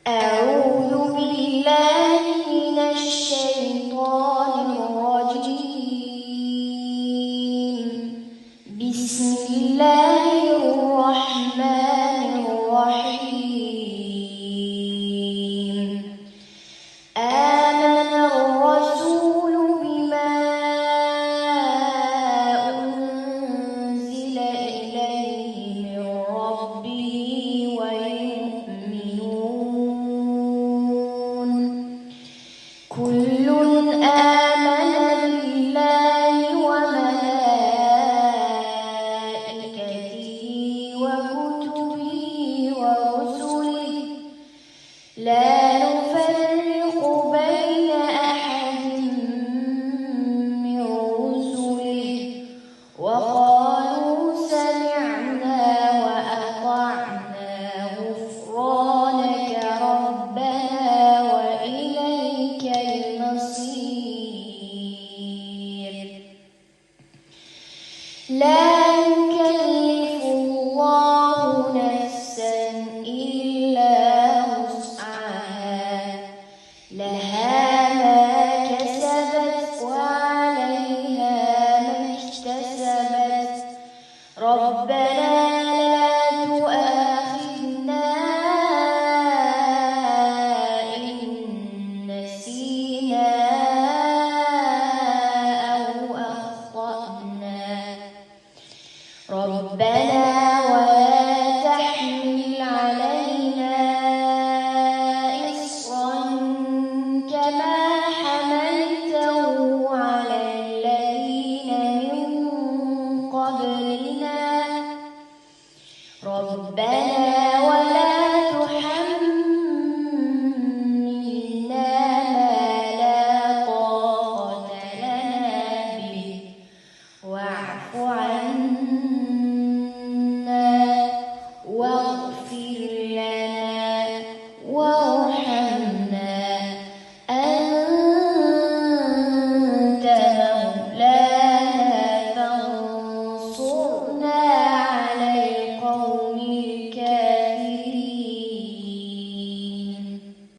أعوذ بالله من الشيطان الرجيم. بسم الله الرحمن الرحيم. آمن الرسول بما أنزل إليه من ربه والمؤمنون كل آمن بالله وملائكته وكتبه ورسله لا نفرق بين أحد من رسله وقالوا سمعنا وأطعنا غفرانك ربنا وإليك المصير. لا يكلف الله نفسا إلا وسعها لها ما كسبت وعليها ما اكتسبت ربنا لا تؤاخذنا إن نسينا أو أخطأنا ربنا ولا تحمل علينا إصرا كما حملته على الذين من قبلنا ربنا ولا تحملنا ما لا طاقة لنا به واعف